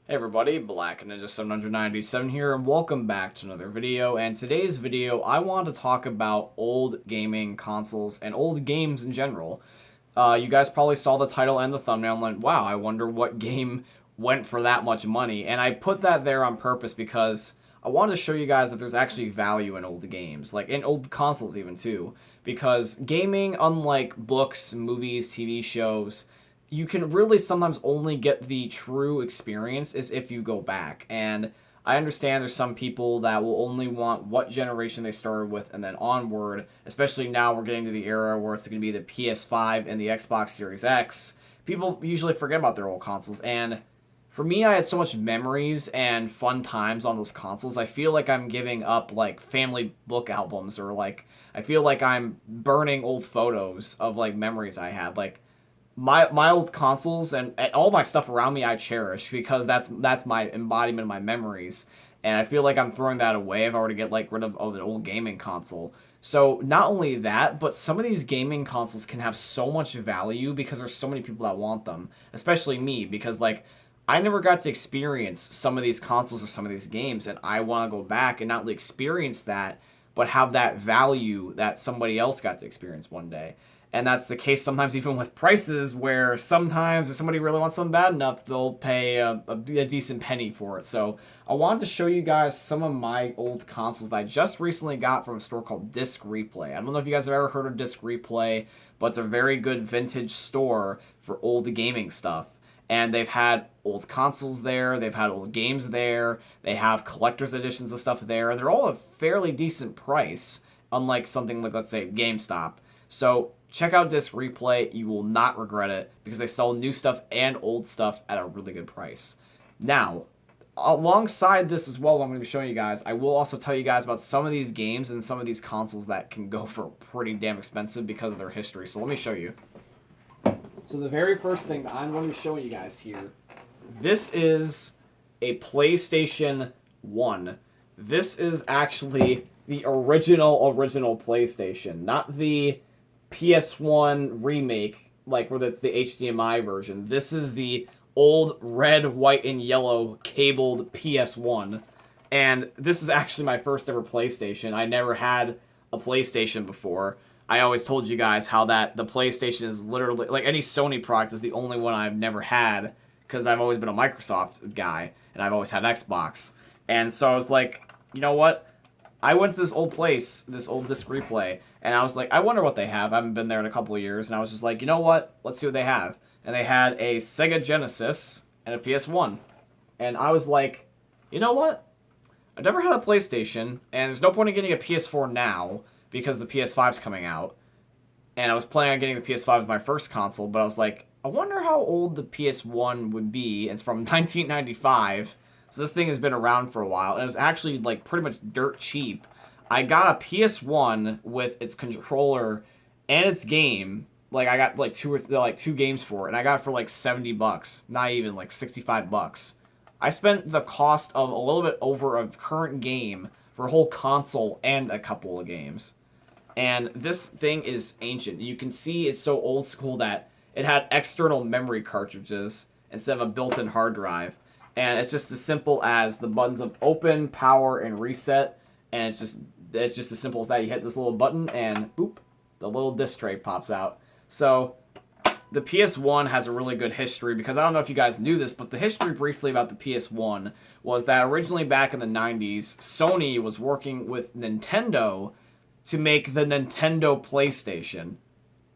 Hey everybody, Black Ninja 797 here, and welcome back to another video. And today's video, I want to talk about old gaming consoles and old games in general. You guys probably saw the title and the thumbnail and went, wow, I wonder what game went for that much money. And I put that there on purpose because I wanted to show you guys that there's actually value in old games, like in old consoles even too. Because gaming, unlike books, movies, TV shows, you can really sometimes only get the true experience is if you go back. And I understand there's some people that will only want what generation they started with and then onward, especially now we're getting to the era where it's going to be the PS5 and the Xbox Series X. People usually forget about their old consoles, and for me, I had so much memories and fun times on those consoles. I feel like I'm giving up like family book albums, or like I feel like I'm burning old photos of like memories I had. Like my old consoles and all my stuff around me I cherish because that's my embodiment of my memories, and I feel like I'm throwing that away if I were to get like rid of an old gaming console. So not only that, but some of these gaming consoles can have so much value because there's so many people that want them, especially me, because like I never got to experience some of these consoles or some of these games, and I want to go back and not only experience that but have that value that somebody else got to experience one day. And that's the case sometimes even with prices, where sometimes if somebody really wants something bad enough, they'll pay a decent penny for it. So I wanted to show you guys some of my old consoles that I just recently got from a store called Disc Replay. I don't know if you guys have ever heard of Disc Replay, but it's a very good vintage store for old gaming stuff. And they've had old consoles there, they've had old games there, they have collector's editions of stuff there, and they're all a fairly decent price, unlike something like, let's say, GameStop. So check out Disc Replay. You will not regret it because they sell new stuff and old stuff at a really good price. Now, alongside this as well, what I'm going to be showing you guys, I will also tell you guys about some of these games and some of these consoles that can go for pretty damn expensive because of their history. So let me show you. So the very first thing that I'm going to be showing you guys here, this is a PlayStation 1. This is actually the original PlayStation, not the PS1 remake, like where that's the HDMI version. This is the old red, white, and yellow cabled PS1. And this is actually my first ever PlayStation. I never had a PlayStation before. I always told you guys how that the PlayStation is literally, like any Sony product, is the only one I've never had because I've always been a Microsoft guy and I've always had Xbox. And so I was like, you know what? I went to this old place, this old Disc Replay, and I was like, I wonder what they have. I haven't been there in a couple of years, and I was just like, you know what? Let's see what they have. And they had a Sega Genesis and a PS1. And I was like, you know what? I've never had a PlayStation, and there's no point in getting a PS4 now because the PS5's coming out. And I was planning on getting the PS5 as my first console, but I was like, I wonder how old the PS1 would be. It's from 1995. So this thing has been around for a while, and it was actually like pretty much dirt cheap. I got a PS1 with its controller and its game. Like I got like two games for it, and I got it for like $70, not even like $65. I spent the cost of a little bit over a current game for a whole console and a couple of games. And this thing is ancient. You can see it's so old school that it had external memory cartridges instead of a built-in hard drive. And it's just as simple as the buttons of open, power, and reset. And it's just as simple as that. You hit this little button and boop, the little disc tray pops out. So the PS1 has a really good history because I don't know if you guys knew this, but the history briefly about the PS1 was that originally back in the 90s, Sony was working with Nintendo to make the Nintendo PlayStation.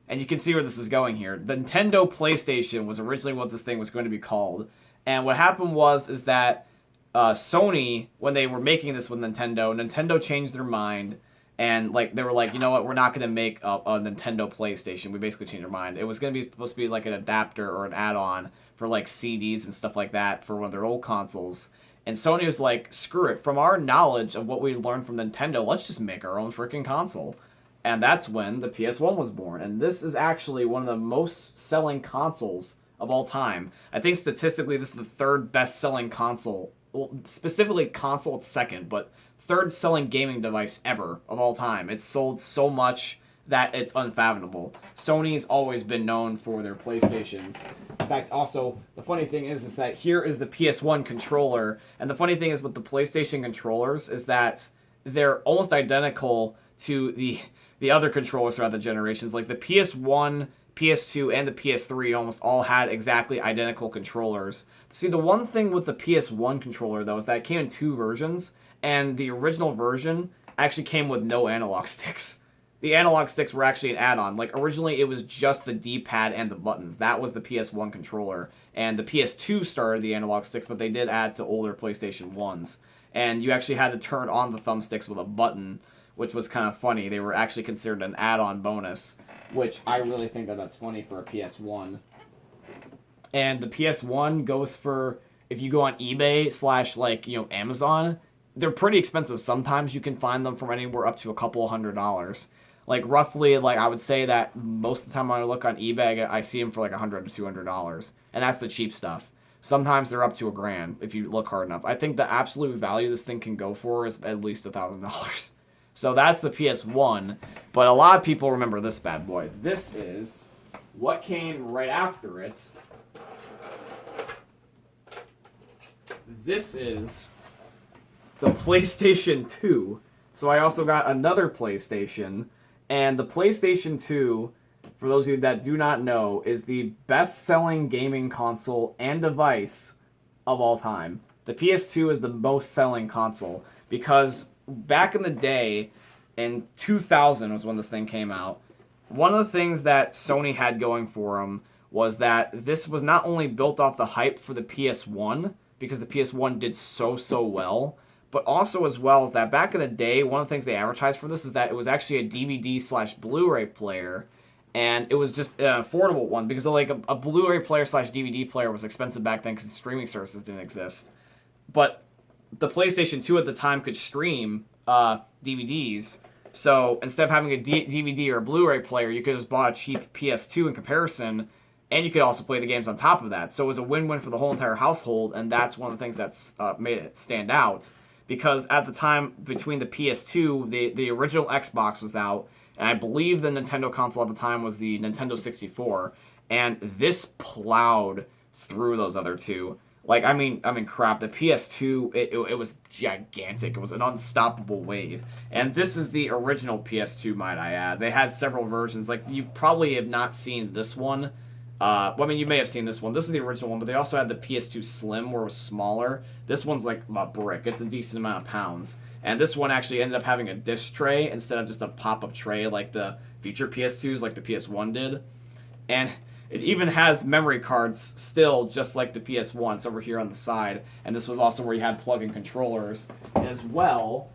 And you can see where this is going here. The Nintendo PlayStation was originally what this thing was going to be called. And what happened is that Sony, when they were making this with Nintendo changed their mind, and like they were like, you know what, we're not going to make a Nintendo PlayStation. We basically changed our mind. It was going to be supposed to be like an adapter or an add-on for like CDs and stuff like that for one of their old consoles. And Sony was like, screw it. From our knowledge of what we learned from Nintendo, let's just make our own freaking console. And that's when the PS1 was born. And this is actually one of the most selling consoles of all time. I think statistically this is the third best selling console. Well, specifically console, it's second, but third selling gaming device ever of all time. It's sold so much that it's unfathomable. Sony's always been known for their PlayStations. In fact, also, the funny thing is that here is the PS1 controller, and the funny thing is with the PlayStation controllers is that they're almost identical to the other controllers throughout the generations. Like the PS1, PS2, and the PS3 almost all had exactly identical controllers. See, the one thing with the PS1 controller, though, is that it came in 2 versions, and the original version actually came with no analog sticks. The analog sticks were actually an add-on. Like, originally, it was just the D-pad and the buttons. That was the PS1 controller. And the PS2 started the analog sticks, but they did add to older PlayStation 1s. And you actually had to turn on the thumbsticks with a button, which was kind of funny. They were actually considered an add-on bonus, which I really think that that's funny for a PS1. And the PS1 goes for, if you go on eBay / Amazon, they're pretty expensive. Sometimes you can find them from anywhere up to a couple $100. Like, roughly, I would say that most of the time when I look on eBay, I see them for $100 to $200. And that's the cheap stuff. Sometimes they're up to $1,000 if you look hard enough. I think the absolute value this thing can go for is at least $1,000. So that's the PS1. But a lot of people remember this bad boy. This is what came right after it. This is the PlayStation 2. So I also got another PlayStation. And the PlayStation 2, for those of you that do not know, is the best-selling gaming console and device of all time. The PS2 is the most-selling console because back in the day, in 2000 was when this thing came out, one of the things that Sony had going for them was that this was not only built off the hype for the PS1, because the PS1 did so well, but also as well as that back in the day, one of the things they advertised for this is that it was actually a DVD/Blu-ray player, and it was just an affordable one because a Blu-ray player/DVD player was expensive back then because streaming services didn't exist. But the PlayStation 2 at the time could stream DVDs, so instead of having a DVD or a Blu-ray player, you could just bought a cheap PS2 in comparison, and you could also play the games on top of that. So it was a win-win for the whole entire household, and that's one of the things that's made it stand out. Because at the time, between the PS2, the original Xbox was out, and I believe the Nintendo console at the time was the Nintendo 64, and this plowed through those other two. Crap, the PS2, it was gigantic. It was an unstoppable wave. And this is the original PS2, might I add. They had several versions. You probably have not seen this one. You may have seen this one. This is the original one, but they also had the PS2 Slim, where it was smaller. This one's like a brick. It's a decent amount of pounds. And this one actually ended up having a disc tray instead of just a pop-up tray like the future PS2s, like the PS1 did. And it even has memory cards still, just like the PS1. It's over here on the side. And this was also where you had plug-in controllers as well.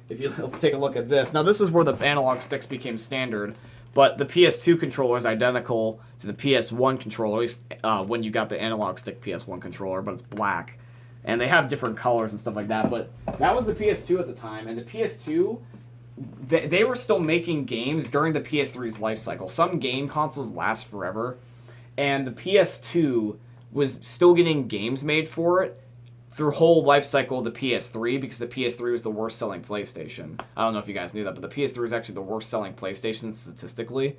If you take a look at this. Now, this is where the analog sticks became standard. But the PS2 controller is identical to the PS1 controller, at least when you got the analog stick PS1 controller, but it's black. And they have different colors and stuff like that. But that was the PS2 at the time. And the PS2, they were still making games during the PS3's life cycle. Some game consoles last forever. And the PS2 was still getting games made for it through whole life cycle of the PS3, because the PS3 was the worst selling PlayStation. I don't know if you guys knew that, but the PS3 is actually the worst selling PlayStation statistically.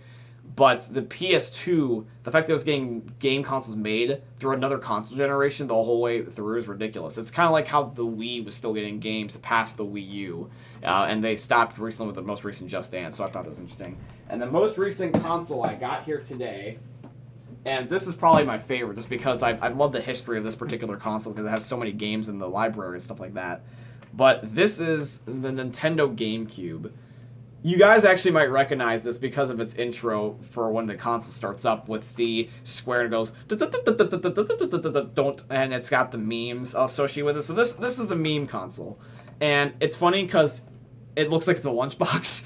But the PS2, the fact that it was getting game consoles made through another console generation the whole way through is ridiculous. It's kind of like how the Wii was still getting games past the Wii U. And they stopped recently with the most recent Just Dance, so I thought that was interesting. And the most recent console I got here today, and this is probably my favorite just because I love the history of this particular console because it has so many games in the library and stuff like that. But this is the Nintendo GameCube. You guys actually might recognize this because of its intro for when the console starts up with the square and goes and it's got the memes associated with it. So this is the meme console. And it's funny because it looks like it's a lunchbox.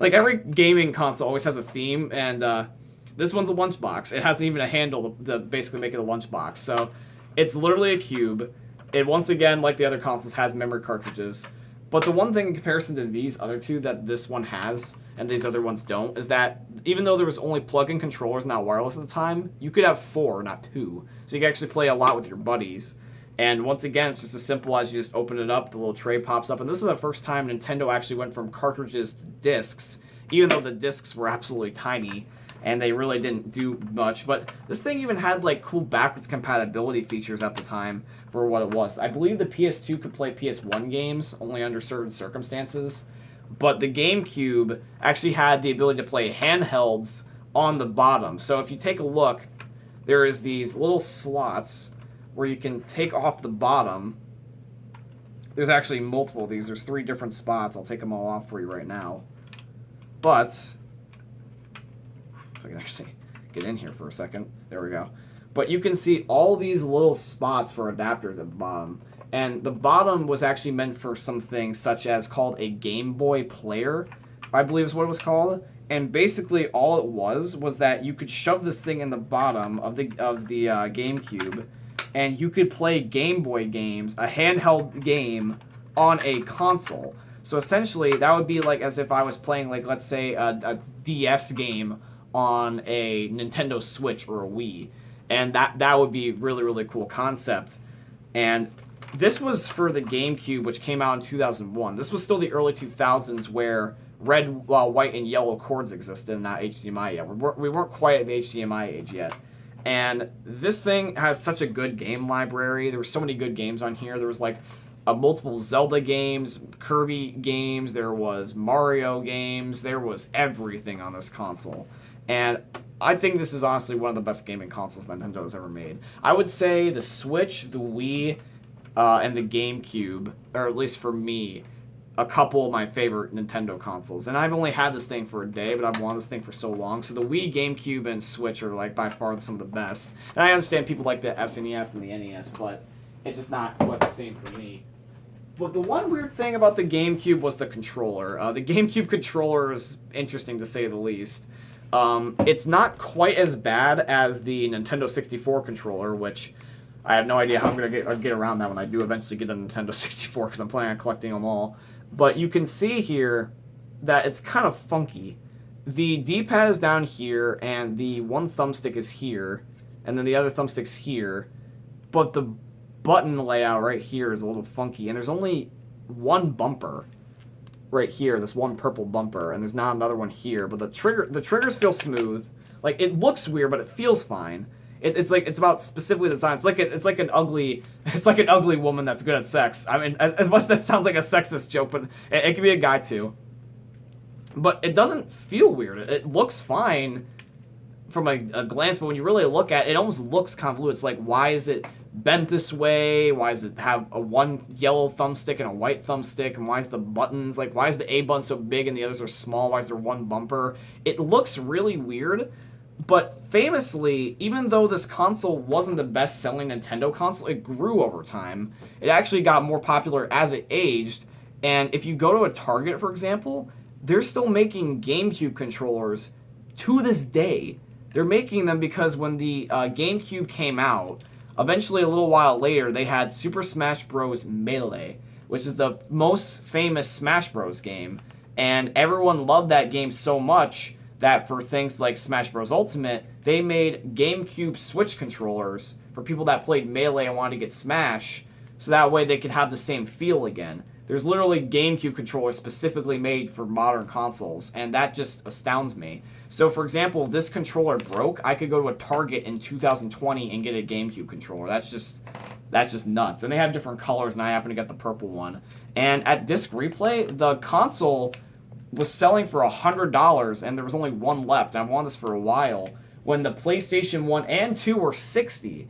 Like every gaming console always has a theme, and this one's a lunchbox. It hasn't even a handle to basically make it a lunchbox. So it's literally a cube. It, once again, like the other consoles, has memory cartridges. But the one thing in comparison to these other two that this one has and these other ones don't is that even though there was only plug-in controllers, not wireless at the time, you could have 4, not 2. So you could actually play a lot with your buddies. And once again, it's just as simple as you just open it up, the little tray pops up. And this is the first time Nintendo actually went from cartridges to discs, even though the discs were absolutely tiny and they really didn't do much. But this thing even had like cool backwards compatibility features at the time for what it was. I believe the PS2 could play PS1 games only under certain circumstances, but the GameCube actually had the ability to play handhelds on the bottom. So if you take a look, there is these little slots where you can take off the bottom. There's actually multiple of these. There's 3 different spots. I'll take them all off for you right now. But if I can actually get in here for a second. There we go. But you can see all these little spots for adapters at the bottom. And the bottom was actually meant for something such as called a Game Boy player, I believe is what it was called. And basically all it was that you could shove this thing in the bottom of the GameCube, and you could play Game Boy games, a handheld game, on a console. So essentially, that would be like as if I was playing, like, let's say, a DS game on a Nintendo Switch or a Wii. And that would be really, really cool concept. And this was for the GameCube, which came out in 2001. This was still the early 2000s where red, white, and yellow cords existed and not HDMI yet. We weren't quite at the HDMI age yet. And this thing has such a good game library. There were so many good games on here. There was like multiple Zelda games, Kirby games, there was Mario games, there was everything on this console. And I think this is honestly one of the best gaming consoles Nintendo has ever made. I would say the Switch, the Wii, and the GameCube, or at least for me, a couple of my favorite Nintendo consoles. And I've only had this thing for a day, but I've wanted this thing for so long. So the Wii, GameCube, and Switch are like by far some of the best. And I understand people like the SNES and the NES, but it's just not quite the same for me. But the one weird thing about the GameCube was the controller. The GameCube controller is interesting to say the least. It's not quite as bad as the Nintendo 64 controller, which I have no idea how I'm going to get around that when I do eventually get a Nintendo 64, because I'm planning on collecting them all. But you can see here that it's kind of funky. The D-pad is down here, and the one thumbstick is here, and then the other thumbstick's here. But the button layout right here is a little funky, and there's only one bumper right here, this one purple bumper, and there's not another one here. But the triggers feel smooth. Like, it looks weird, but it feels fine. It's about specifically the design. It's like an ugly woman that's good at sex. I mean, as much as that sounds like a sexist joke, but it can be a guy too. But it doesn't feel weird. It looks fine from a glance, but when you really look at it, it almost looks convoluted. It's like, why is it bent this way? Why does it have a one yellow thumbstick and a white thumbstick? And why is the buttons, like, why is the A button so big and the others are small? Why is there one bumper? It looks really weird. But famously, even though this console wasn't the best-selling Nintendo console, it grew over time. It actually got more popular as it aged. And if you go to a Target, for example, they're still making GameCube controllers to this day. They're making them because when the GameCube came out, eventually a little while later, they had Super Smash Bros. Melee, which is the most famous Smash Bros. Game. And everyone loved that game so much that for things like Smash Bros. Ultimate, they made GameCube Switch controllers for people that played Melee and wanted to get Smash, so that way they could have the same feel again. There's literally GameCube controllers specifically made for modern consoles, and that just astounds me. So, for example, if this controller broke, I could go to a Target in 2020 and get a GameCube controller. That's just nuts. And they have different colors, and I happen to get the purple one. And at Disc Replay, the console was selling for $100, and there was only one left. I've wanted this for a while, when the PlayStation 1 and 2 were $60.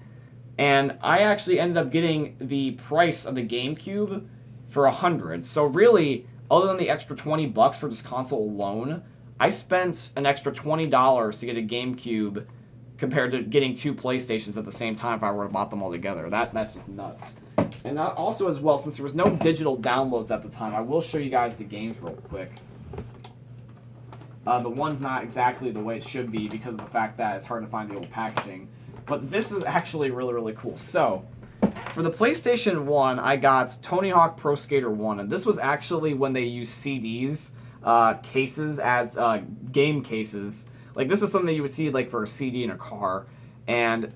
And I actually ended up getting the price of the GameCube for $100. So really, other than the extra $20 for this console alone, I spent an extra $20 to get a GameCube compared to getting 2 PlayStations at the same time if I were to bought them all together. That's just nuts. And also as well, since there was no digital downloads at the time, I will show you guys the games real quick. The one's not exactly the way it should be because of the fact that it's hard to find the old packaging. But this is actually really, really cool. So, for the PlayStation 1, I got Tony Hawk Pro Skater 1. And this was actually when they used CDs, cases, as game cases. Like, this is something that you would see like for a CD in a car. And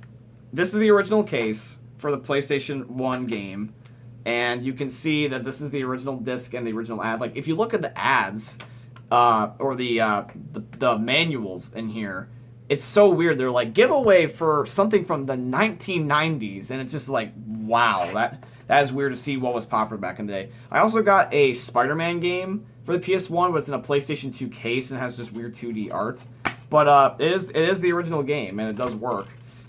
this is the original case. for the PlayStation 1 game, and you can see that this is the original disc and the original ad. Like, if you look at the ads, or the manuals in here, it's so weird. They're like, giveaway for something from the 1990s, and it's just like, wow, that is weird to see what was popular back in the day. I also got a Spider-Man game for the PS1, but it's in a PlayStation 2 case and has just weird 2D art. But it is the original game, and it does work.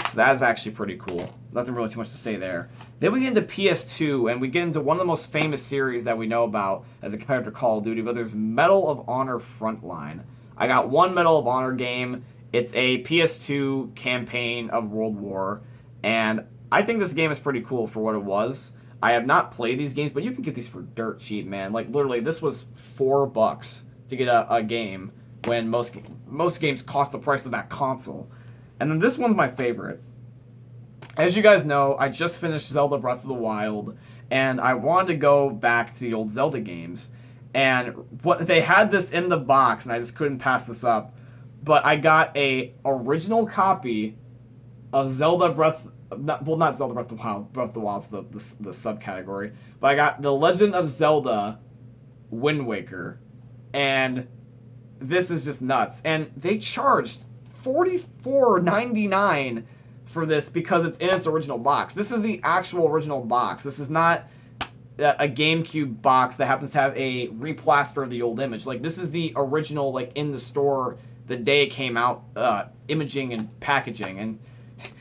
So that is actually pretty cool. Nothing really too much to say there. Then we get into PS2, and we get into one of the most famous series that we know about as a competitor to Call of Duty, but there's Medal of Honor Frontline. I got one Medal of Honor game. It's a PS2 campaign of World War, and I think this game is pretty cool for what it was. I have not played these games, but you can get these for dirt cheap, man. Like, literally, this was $4 to get a game when most games cost the price of that console. And then this one's my favorite. As you guys know, I just finished Zelda Breath of the Wild, and I wanted to go back to the old Zelda games. And they had this in the box, and I just couldn't pass this up. But I got a original copy of Zelda Breath... not Zelda Breath of the Wild. Breath of the Wild's the subcategory. But I got The Legend of Zelda Wind Waker. And this is just nuts. And they charged $44.99 for this because it's in its original box. This is the actual original box. This is not a GameCube box that happens to have a replaster of the old image. Like, this is the original, like, in the store the day it came out, imaging and packaging. And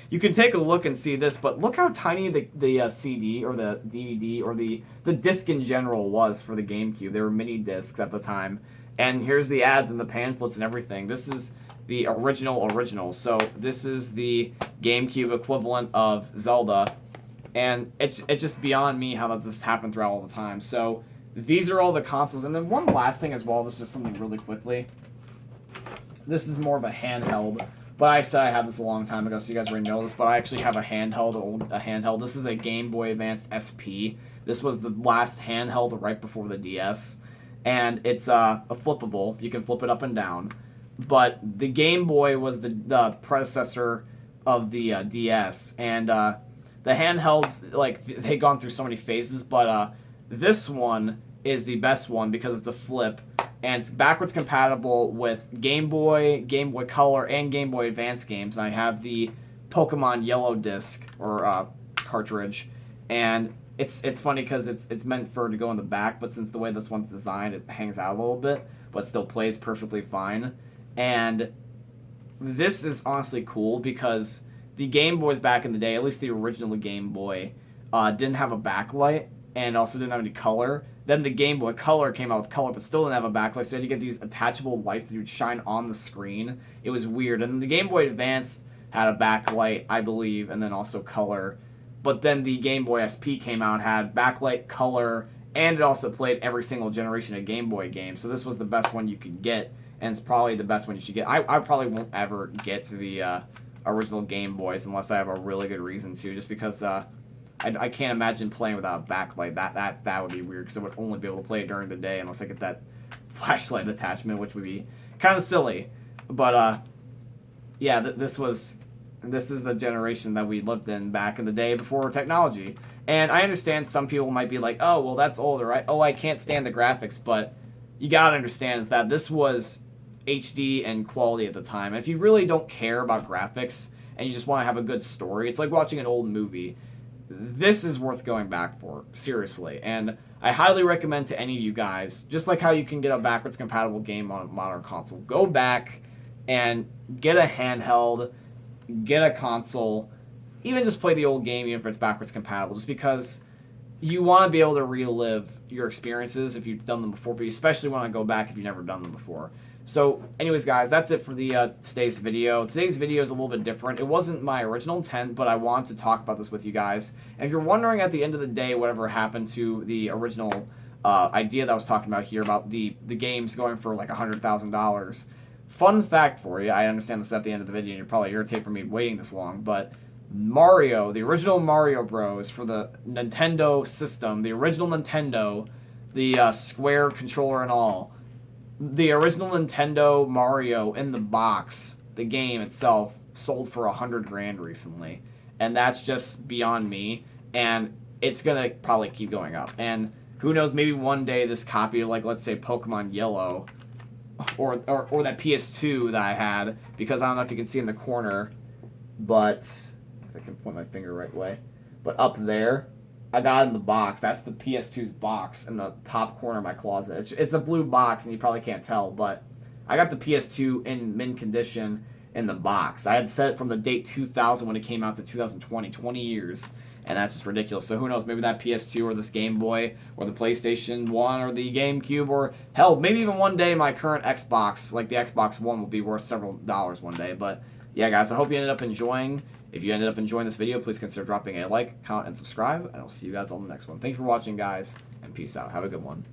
you can take a look and see this, but look how tiny the CD or the DVD or the disc in general was for the GameCube. They were mini discs at the time. And here's the ads and the pamphlets and everything. This is the original. So this is the GameCube equivalent of Zelda. And it's just beyond me how that's just happened throughout all the time. So these are all the consoles. And then one last thing as well, this is just something really quickly. This is more of a handheld. But I said I had this a long time ago, so you guys already know this. But I actually have a handheld. This is a Game Boy Advance SP. This was the last handheld right before the DS. And it's a flippable. You can flip it up and down. But the Game Boy was the predecessor of the DS. And the handhelds, like, they've gone through so many phases. But this one is the best one because it's a flip. And it's backwards compatible with Game Boy, Game Boy Color, and Game Boy Advance games. And I have the Pokemon Yellow disc, or cartridge. And it's funny because it's meant for to go in the back, but since the way this one's designed, it hangs out a little bit, but still plays perfectly fine. And this is honestly cool because the Game Boys back in the day, at least the original Game Boy, didn't have a backlight and also didn't have any color. Then the Game Boy Color came out with color, but still didn't have a backlight, so you had to get these attachable lights that would shine on the screen. It was weird. And the Game Boy Advance had a backlight, I believe, and then also color. But then the Game Boy SP came out, had backlight, color, and it also played every single generation of Game Boy games. So this was the best one you could get, and it's probably the best one you should get. I probably won't ever get to the original Game Boys unless I have a really good reason to, just because I can't imagine playing without a backlight. That would be weird, because I would only be able to play it during the day unless I get that flashlight attachment, which would be kind of silly. But yeah, this is the generation that we lived in back in the day before technology. And I understand some people might be like, oh, well, that's older, right? Oh, I can't stand the graphics. But you gotta understand is that this was HD and quality at the time. And if you really don't care about graphics and you just want to have a good story, it's like watching an old movie. This is worth going back for, seriously. And I highly recommend to any of you guys, just like how you can get a backwards compatible game on a modern console, go back and get a handheld, get a console, even just play the old game even if it's backwards compatible, just because you want to be able to relive your experiences if you've done them before, but you especially want to go back if you've never done them before. So anyways, guys, that's it for the today's video. Today's video is a little bit different. It wasn't my original intent, but I wanted to talk about this with you guys. And if you're wondering at the end of the day whatever happened to the original idea that I was talking about here about the games going for like $100,000, fun fact for you, I understand this at the end of the video and you're probably irritated for me waiting this long, but Mario, the original Mario Bros. For the Nintendo system, the original Nintendo, the Square controller and all, the original Nintendo Mario in the box, the game itself, sold for $100,000 recently. and that's just beyond me. And it's gonna probably keep going up. And who knows? Maybe one day this copy of, like, let's say Pokemon Yellow, or that PS2 that I had, because I don't know if you can see in the corner, but if I can point my finger right way, but up there, I got it in the box. That's the PS2's box in the top corner of my closet. It's a blue box, and you probably can't tell, but I got the PS2 in mint condition in the box. I had set it from the date 2000 when it came out to 2020, 20 years, and that's just ridiculous. So who knows, maybe that PS2 or this Game Boy or the PlayStation 1 or the GameCube, or hell, maybe even one day my current Xbox, like the Xbox One, will be worth several dollars one day. But yeah, guys, I hope you ended up enjoying. If you ended up enjoying this video, please consider dropping a like, comment, and subscribe, and I'll see you guys on the next one. Thanks for watching, guys, and peace out. Have a good one.